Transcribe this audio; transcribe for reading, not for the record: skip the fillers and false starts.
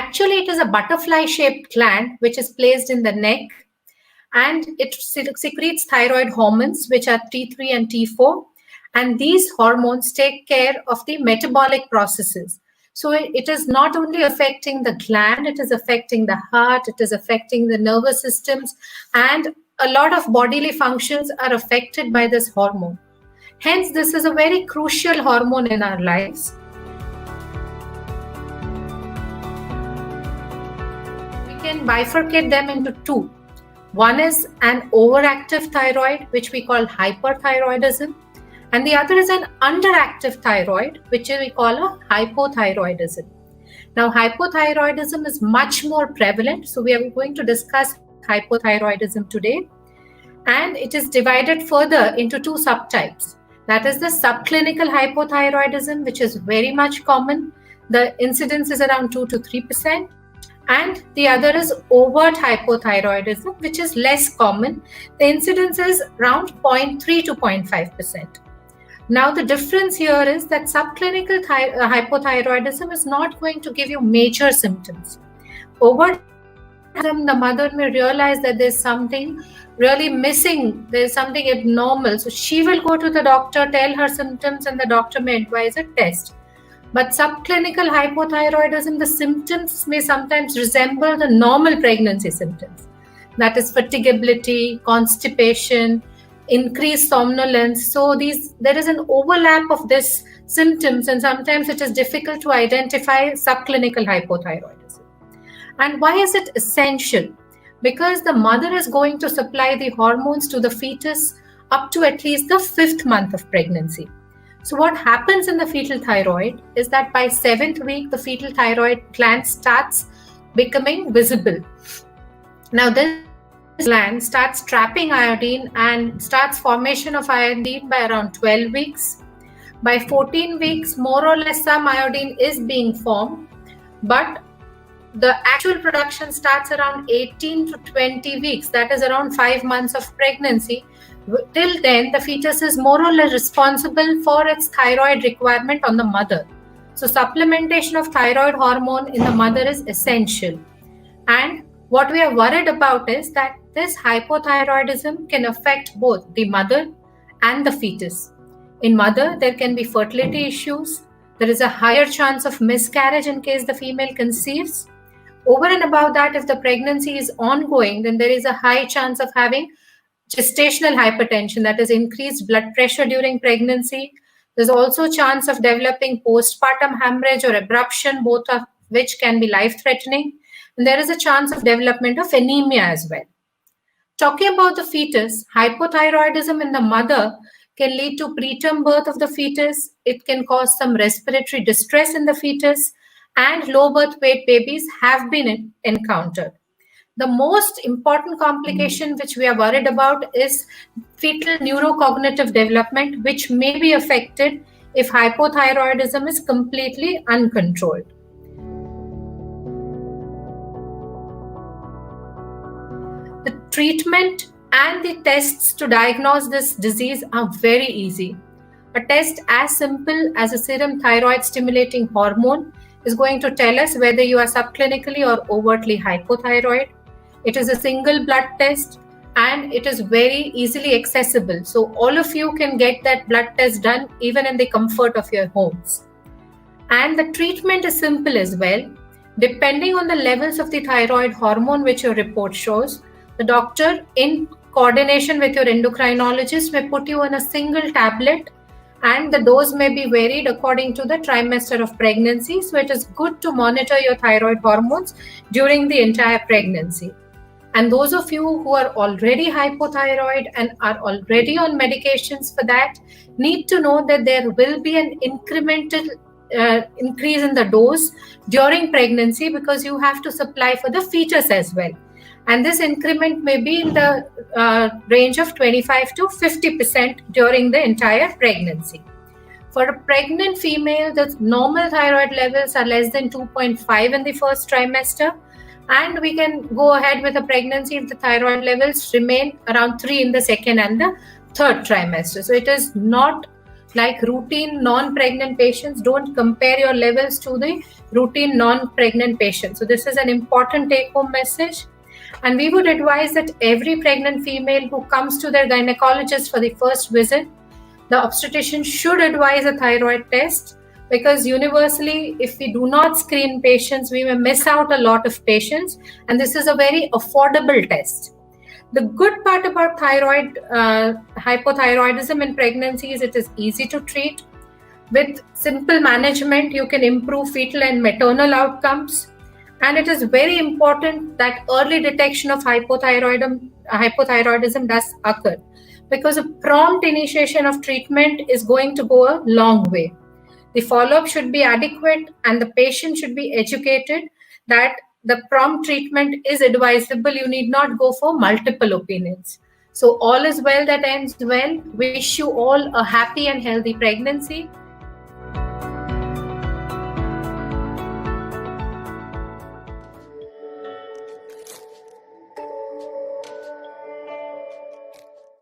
Actually, it is a butterfly-shaped gland which is placed in the neck, and it secretes thyroid hormones, which are T3 and T4. And these hormones take care of the metabolic processes. So it is not only affecting the gland, it is affecting the heart, it is affecting the nervous systems, and a lot of bodily functions are affected by this hormone. Hence, this is a very crucial hormone in our lives. We can bifurcate them into two. One is an overactive thyroid, which we call hyperthyroidism, and the other is an underactive thyroid, which we call a hypothyroidism. Now, hypothyroidism is much more prevalent, so we are going to discuss hypothyroidism today, and it is divided further into two subtypes. That is the subclinical hypothyroidism, which is very much common. The incidence is around 2 to 3%. And the other is overt hypothyroidism, which is less common. The incidence is around 0.3 to 0.5%. Now, the difference here is that subclinical hypothyroidism is not going to give you major symptoms. Overt, the mother may realize that there's something really missing, there's something abnormal. So she will go to the doctor, tell her symptoms, and the doctor may advise a test. But subclinical hypothyroidism, the symptoms may sometimes resemble the normal pregnancy symptoms. That is fatigability, constipation, increased somnolence. So there is an overlap of these symptoms, and sometimes it is difficult to identify subclinical hypothyroidism. And why is it essential? Because the mother is going to supply the hormones to the fetus up to at least the 5th month of pregnancy. So what happens in the fetal thyroid is that by 7th week, the fetal thyroid gland starts becoming visible. Now this gland starts trapping iodine and starts formation of iodine by around 12 weeks. By 14 weeks, more or less some iodine is being formed, but the actual production starts around 18 to 20 weeks. That is around 5 months of pregnancy. Till then, the fetus is more or less responsible for its thyroid requirement on the mother. So supplementation of thyroid hormone in the mother is essential. And what we are worried about is that this hypothyroidism can affect both the mother and the fetus. In mother, there can be fertility issues. There is a higher chance of miscarriage in case the female conceives. Over and above that, if the pregnancy is ongoing, then there is a high chance of having gestational hypertension, that is increased blood pressure during pregnancy. There's also a chance of developing postpartum hemorrhage or abruption, both of which can be life-threatening. And there is a chance of development of anemia as well. Talking about the fetus, hypothyroidism in the mother can lead to preterm birth of the fetus. It can cause some respiratory distress in the fetus, and low birth weight babies have been encountered. The most important complication which we are worried about is fetal neurocognitive development, which may be affected if hypothyroidism is completely uncontrolled. The treatment and the tests to diagnose this disease are very easy. A test as simple as a serum thyroid stimulating hormone is going to tell us whether you are subclinically or overtly hypothyroid. It is a single blood test and it is very easily accessible. So all of you can get that blood test done even in the comfort of your homes. And the treatment is simple as well. Depending on the levels of the thyroid hormone which your report shows, the doctor in coordination with your endocrinologist may put you on a single tablet, and the dose may be varied according to the trimester of pregnancy. So it is good to monitor your thyroid hormones during the entire pregnancy. And those of you who are already hypothyroid and are already on medications for that need to know that there will be an incremental increase in the dose during pregnancy, because you have to supply for the fetus as well. And this increment may be in the range of 25 to 50% during the entire pregnancy. For a pregnant female, the normal thyroid levels are less than 2.5 in the first trimester. And we can go ahead with a pregnancy if the thyroid levels remain around 3 in the second and the third trimester. So it is not like routine non-pregnant patients, don't compare your levels to the routine non-pregnant patients. So this is an important take-home message. And we would advise that every pregnant female who comes to their gynecologist for the first visit, the obstetrician should advise a thyroid test, because universally, if we do not screen patients, we may miss out a lot of patients. And this is a very affordable test. The good part about hypothyroidism in pregnancy is it is easy to treat. With simple management, you can improve fetal and maternal outcomes. And it is very important that early detection of hypothyroidism does occur, because a prompt initiation of treatment is going to go a long way. The follow-up should be adequate, and the patient should be educated that the prompt treatment is advisable. You need not go for multiple opinions. So all is well that ends well. Wish you all a happy and healthy pregnancy.